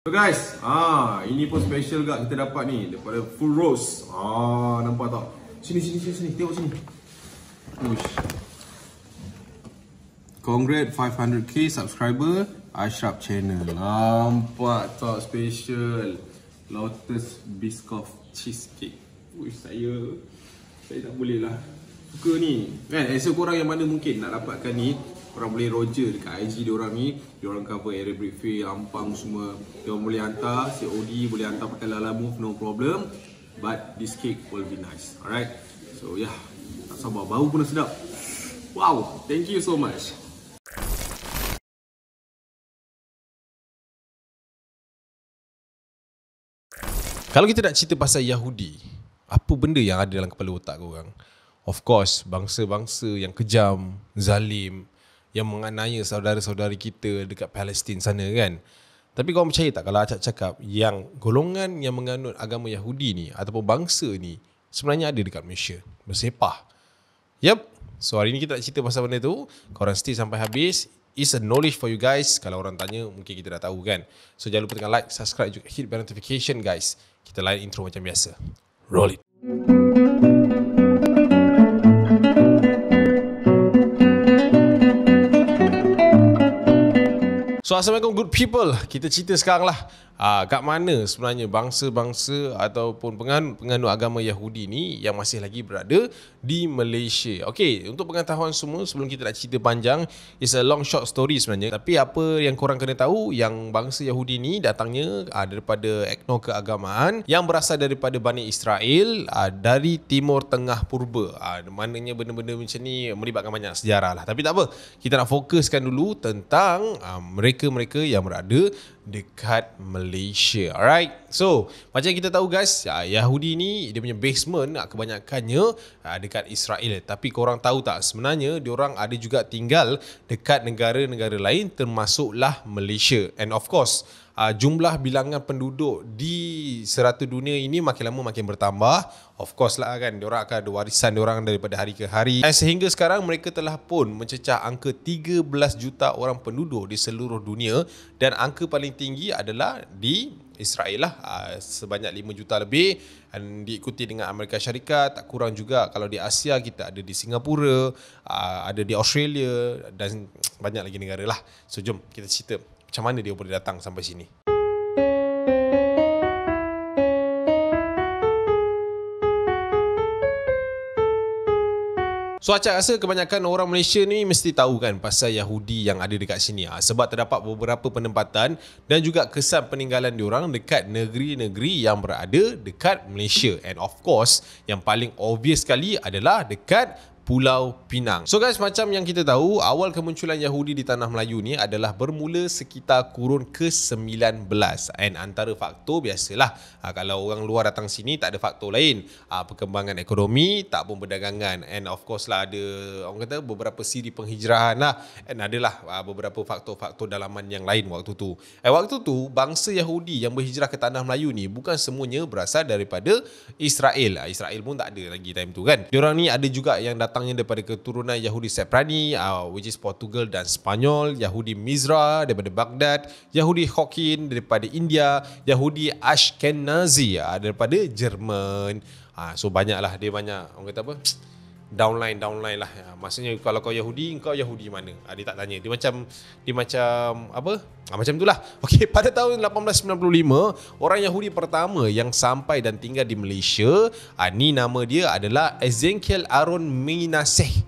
So guys, ini pun special gak kita dapat ni daripada Full Rose. Nampak tak? Sini, tengok sini. Uish. Congrats 500k subscriber Ashraf channel. Nampak tak special Lotus Biscoff Cheesecake. Uish, saya tak boleh lah suka ni kan. Esok korang yang mana mungkin nak dapatkan ni, korang boleh Roger dekat IG diorang ni. Diorang cover area Brickfield, Ampang semua. Diorang boleh hantar COD, boleh hantar pakai Lalamove, no problem. But this cake will be nice. Alright. So yeah, tak sabar, bau pun dah sedap. Wow, thank you so much. Kalau kita nak cerita pasal Yahudi, apa benda yang ada dalam kepala otak korang? Of course, bangsa-bangsa yang kejam, zalim, yang menganiaya saudara-saudari kita dekat Palestin sana kan. Tapi korang percaya tak kalau Acap cakap yang golongan yang menganut agama Yahudi ni ataupun bangsa ni sebenarnya ada dekat Malaysia, bersepah. Yep. So hari ni kita nak cerita pasal benda tu. Korang stay sampai habis. It's a knowledge for you guys. Kalau orang tanya mungkin kita dah tahu kan. So jangan lupa tekan like, subscribe juga, hit bell notification guys. Kita lain intro macam biasa. Roll it. So assalamualaikum good people. Kita cerita sekarang lah kat mana sebenarnya bangsa-bangsa ataupun penganut agama Yahudi ni yang masih lagi berada di Malaysia. Okay, untuk pengetahuan semua sebelum kita nak cerita panjang, it's a long short story sebenarnya. Tapi apa yang korang kena tahu, yang bangsa Yahudi ni datangnya daripada etno keagamaan yang berasal daripada Bani Israel dari Timur Tengah Purba. Maknanya benda-benda macam ni melibatkan banyak sejarah lah. Tapi tak apa, kita nak fokuskan dulu tentang mereka-mereka yang berada dekat Malaysia. Alright. So, macam kita tahu guys, Yahudi ni dia punya basement kebanyakannya dekat Israel. Tapi korang tahu tak sebenarnya diorang ada juga tinggal dekat negara-negara lain termasuklah Malaysia. And of course, jumlah bilangan penduduk di serata dunia ini makin lama makin bertambah. Of course lah kan, diorang akan ada warisan diorang daripada hari ke hari. Dan sehingga sekarang mereka telah pun mencecah angka 13 juta orang penduduk di seluruh dunia. Dan angka paling tinggi adalah di Israel lah, sebanyak 5 juta lebih. Dan diikuti dengan Amerika Syarikat, tak kurang juga. Kalau di Asia kita ada di Singapura, ada di Australia dan banyak lagi negara lah. So jom kita cerita macam mana dia boleh datang sampai sini. So Acap rasa kebanyakan orang Malaysia ni mesti tahu kan pasal Yahudi yang ada dekat sini. Sebab terdapat beberapa penempatan dan juga kesan peninggalan diorang dekat negeri-negeri yang berada dekat Malaysia. And of course, yang paling obvious sekali adalah dekat Pulau Pinang. So guys, macam yang kita tahu, awal kemunculan Yahudi di Tanah Melayu ni adalah bermula sekitar kurun ke-19. And antara faktor biasalah, kalau orang luar datang sini tak ada faktor lain. Perkembangan ekonomi, tak pun perdagangan. And of course lah ada, orang kata beberapa siri penghijrahan lah. And adalah beberapa faktor-faktor dalaman yang lain waktu tu. Waktu tu, bangsa Yahudi yang berhijrah ke Tanah Melayu ni bukan semuanya berasal daripada Israel. Israel pun tak ada lagi time tu kan. Diorang ni ada juga yang datangnya daripada keturunan Yahudi Seprani, which is Portugal dan Spanyol, Yahudi Mizra daripada Baghdad, Yahudi Hokkien daripada India, Yahudi Ashkenazi daripada Jerman. So banyaklah, dia banyak orang kata apa, downline lah. Maksudnya kalau kau Yahudi, kau Yahudi mana? Dia tak tanya. Dia macam apa? Macam itulah. Okey, pada tahun 1895, orang Yahudi pertama yang sampai dan tinggal di Malaysia, ni nama dia adalah Ezekiel Aaron Menaseh.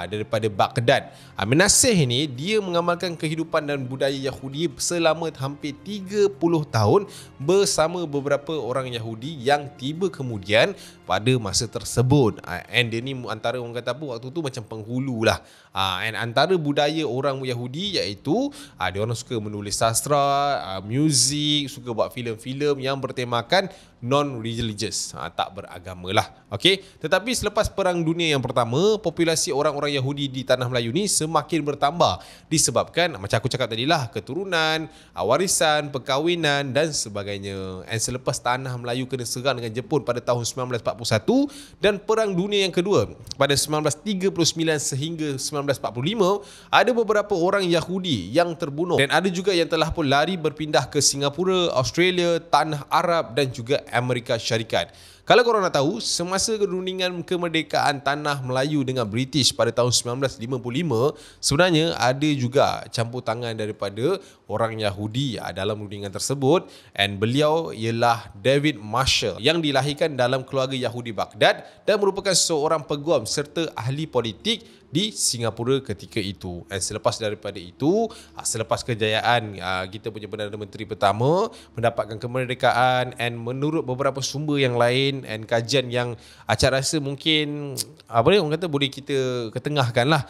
Daripada Baghdad. Menaseh ni dia mengamalkan kehidupan dan budaya Yahudi selama hampir 30 tahun bersama beberapa orang Yahudi yang tiba kemudian pada masa tersebut. And dia ni antara orang kata apa, waktu tu macam penghulu lah. And antara budaya orang Yahudi iaitu dia orang suka menulis sastra, muzik, suka buat filem-filem yang bertemakan non-religious, tak beragama lah. Okay? Tetapi selepas Perang Dunia yang Pertama, populasi orang-orang Yahudi di Tanah Melayu ni semakin bertambah disebabkan macam aku cakap tadi lah, keturunan, warisan, perkahwinan dan sebagainya. And selepas Tanah Melayu kena serang dengan Jepun pada tahun 1941 dan Perang Dunia yang Kedua pada 1939 sehingga 1945, ada beberapa orang Yahudi yang terbunuh dan ada juga yang telah pun lari berpindah ke Singapura, Australia, Tanah Arab dan juga Amerika Syarikat. Kalau korang nak tahu, semasa rundingan kemerdekaan Tanah Melayu dengan British pada tahun 1955, sebenarnya ada juga campur tangan daripada orang Yahudi dalam rundingan tersebut, and beliau ialah David Marshall yang dilahirkan dalam keluarga Yahudi Baghdad dan merupakan seorang peguam serta ahli politik di Singapura ketika itu. Dan selepas daripada itu, selepas kejayaan kita punya Perdana Menteri pertama mendapatkan kemerdekaan, and menurut beberapa sumber yang lain and kajian yang Acak rasa mungkin orang kata boleh kita ketengahkan lah,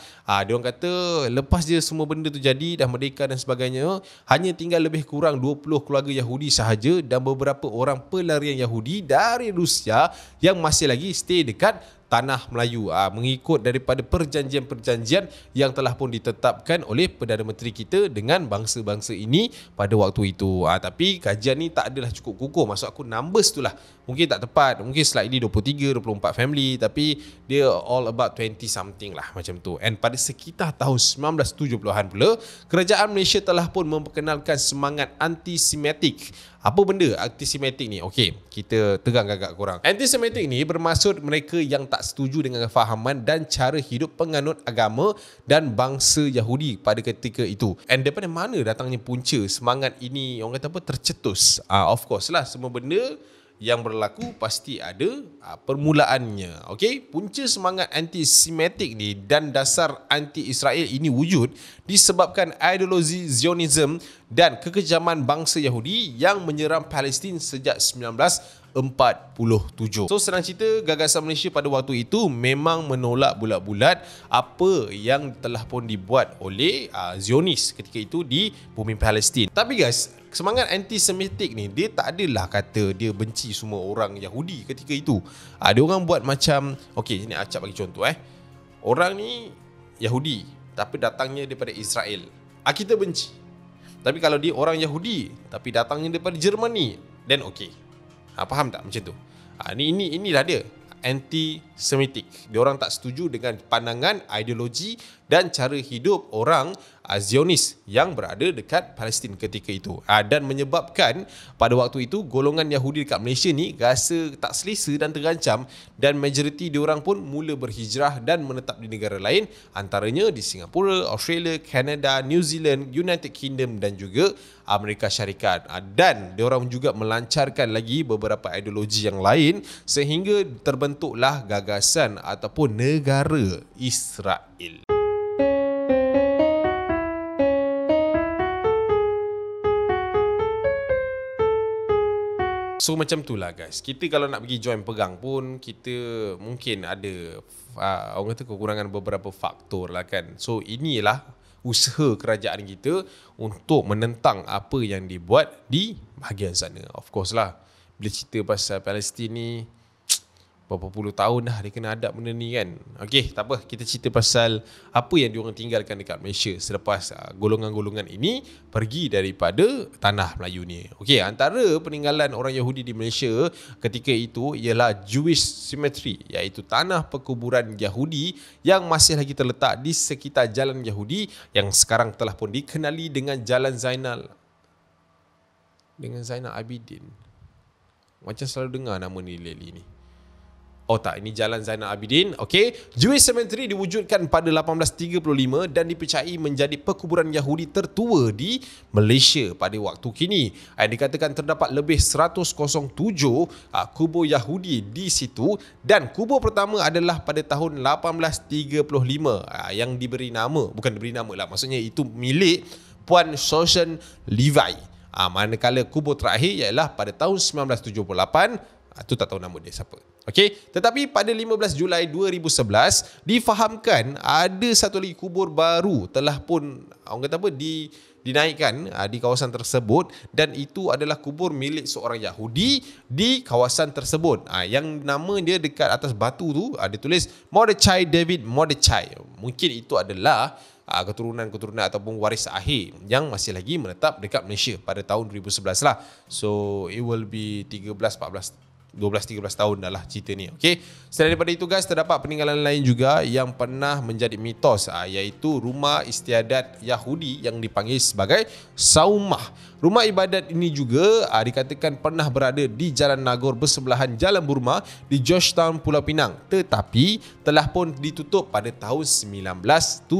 dia orang kata lepas dia semua benda tu jadi, dah merdeka dan sebagainya, hanya tinggal lebih kurang 20 keluarga Yahudi sahaja dan beberapa orang pelarian Yahudi dari Rusia yang masih lagi stay dekat Tanah Melayu, mengikut daripada perjanjian-perjanjian yang telah pun ditetapkan oleh Perdana Menteri kita dengan bangsa-bangsa ini pada waktu itu. Tapi kajian ni tak adalah cukup kukuh. Maksud aku numbers tu lah mungkin tak tepat, mungkin slightly 23, 24 family, tapi dia all about 20 something lah macam tu. And pada sekitar tahun 1970-an pula, kerajaan Malaysia telah pun memperkenalkan semangat antisemitik. Apa benda antisemitik ni? Okey, kita terangkan kat korang. Antisemitik ni bermaksud mereka yang tak setuju dengan kefahaman dan cara hidup penganut agama dan bangsa Yahudi pada ketika itu. And daripada mana datangnya punca semangat ini, orang kata apa, tercetus? Of course lah, semua benda yang berlaku pasti ada permulaannya. Okey, punca semangat antisemitik ni dan dasar anti-Israel ini wujud disebabkan ideologi Zionism dan kekejaman bangsa Yahudi yang menyerang Palestin sejak 1947. So senang cerita, gagasan Malaysia pada waktu itu memang menolak bulat-bulat apa yang telah pun dibuat oleh Zionis ketika itu di bumi Palestin. Tapi guys, semangat antisemitik ni dia tak adalah kata dia benci semua orang Yahudi ketika itu. Ada orang buat macam, okey, ni Acap bagi contoh orang ni Yahudi tapi datangnya daripada Israel, kita benci. Tapi kalau dia orang Yahudi tapi datangnya daripada Germany, then okey. Faham tak macam tu? Inilah dia anti-Semitik. Dia orang tak setuju dengan pandangan, ideologi dan cara hidup orang Zionis yang berada dekat Palestin ketika itu. Dan menyebabkan pada waktu itu golongan Yahudi dekat Malaysia ni rasa tak selesa dan terancam, dan majoriti diorang pun mula berhijrah dan menetap di negara lain, antaranya di Singapura, Australia, Canada, New Zealand, United Kingdom dan juga Amerika Syarikat. Dan diorang juga melancarkan lagi beberapa ideologi yang lain sehingga terbentuklah gagasan ataupun negara Israel. So macam tu lah guys. Kita kalau nak pergi join perang pun, kita mungkin ada orang kata kekurangan beberapa faktor lah kan. So inilah usaha kerajaan kita untuk menentang apa yang dibuat di bahagian sana. Of course lah, bila cerita pasal Palestin ni, berapa puluh tahun dah dia kena adap benda ni kan. Okey, tak apa, kita cerita pasal apa yang diorang tinggalkan dekat Malaysia selepas golongan-golongan ini pergi daripada Tanah Melayu ni. Okey, antara peninggalan orang Yahudi di Malaysia ketika itu ialah Jewish Cemetery, iaitu tanah perkuburan Yahudi yang masih lagi terletak di sekitar Jalan Yahudi yang sekarang telah pun dikenali dengan Jalan Zainal Abidin. Macam selalu dengar nama ni lately ni. Oh tak, ini Jalan Zainal Abidin. Okey, Jewish Cemetery diwujudkan pada 1835 dan dipercayai menjadi perkuburan Yahudi tertua di Malaysia pada waktu kini. Dikatakan terdapat lebih 107 kubur Yahudi di situ, dan kubur pertama adalah pada tahun 1835 yang diberi nama, bukan diberi nama lah, maksudnya itu milik Puan Susan Levi. Manakala kubur terakhir ialah pada tahun 1978. Tu tak tahu nama dia siapa. Okey, tetapi pada 15 Julai 2011 difahamkan ada satu lagi kubur baru telah pun orang kata apa dinaikkan di kawasan tersebut, dan itu adalah kubur milik seorang Yahudi di kawasan tersebut. Yang nama dia dekat atas batu tu ada tulis Mordechai David Mordechai. Mungkin itu adalah keturunan-keturunan ataupun waris akhir yang masih lagi menetap dekat Malaysia pada tahun 2011 lah. So it will be 13-14 12-13 tahun dah lah cerita ni. Okay. Selain daripada itu guys, terdapat peninggalan lain juga yang pernah menjadi mitos, iaitu rumah istiadat Yahudi yang dipanggil sebagai Saumah. Rumah ibadat ini juga dikatakan pernah berada di Jalan Nagor bersebelahan Jalan Burma di Georgetown, Pulau Pinang, tetapi telah pun ditutup pada tahun 1976.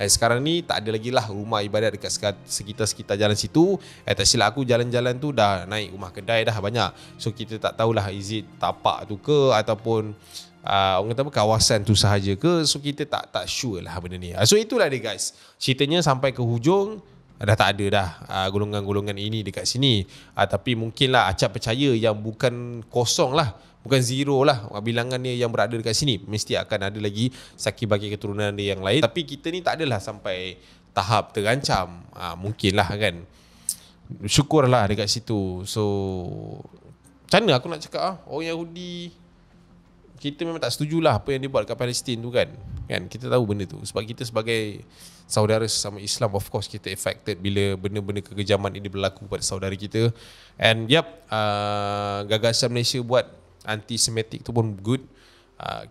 Sekarang ni tak ada lagi lah rumah ibadat dekat sekitar-sekitar jalan situ. Tak silap aku, jalan-jalan tu dah naik rumah kedai dah banyak. So kita tak tahulah is it tapak tu ke ataupun orang kata apa, kawasan tu sahaja ke. So kita tak sure lah benda ni. So itulah dia guys, ceritanya sampai ke hujung dah tak ada dah golongan-golongan ini dekat sini. Tapi mungkinlah acap percaya yang bukan kosong lah, bukan zero lah bilangan dia yang berada dekat sini. Mesti akan ada lagi saki bagi keturunan dia yang lain. Tapi kita ni tak adalah sampai tahap terancam. Mungkinlah kan. Syukurlah dekat situ. So macam mana aku nak cakap orang Yahudi, kita memang tak setujulah apa yang dia buat kat Palestin tu kan. Kita tahu benda tu. Sebab kita sebagai saudara sesama Islam, of course kita affected bila benda-benda kekejaman ini berlaku pada saudara kita. And gagasan Malaysia buat anti-Semitic tu pun good.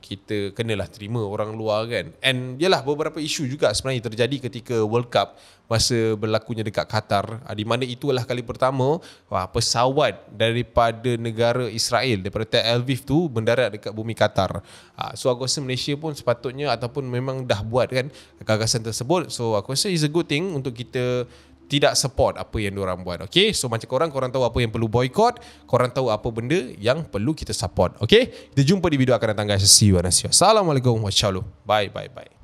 Kita kenalah terima orang luar kan. And yalah, beberapa isu juga sebenarnya terjadi ketika World Cup masa berlakunya dekat Qatar, di mana itulah kali pertama pesawat daripada negara Israel, daripada Tel Aviv tu mendarat dekat bumi Qatar. So aku rasa Malaysia pun sepatutnya ataupun memang dah buat kan gagasan tersebut. So aku rasa is a good thing untuk kita tidak support apa yang diorang buat. Okay, so macam korang tahu apa yang perlu boycott, korang tahu apa benda yang perlu kita support. Okay, kita jumpa di video akan datang guys. See you. Assalamualaikum warahmatullahi wabarakatuh. Bye.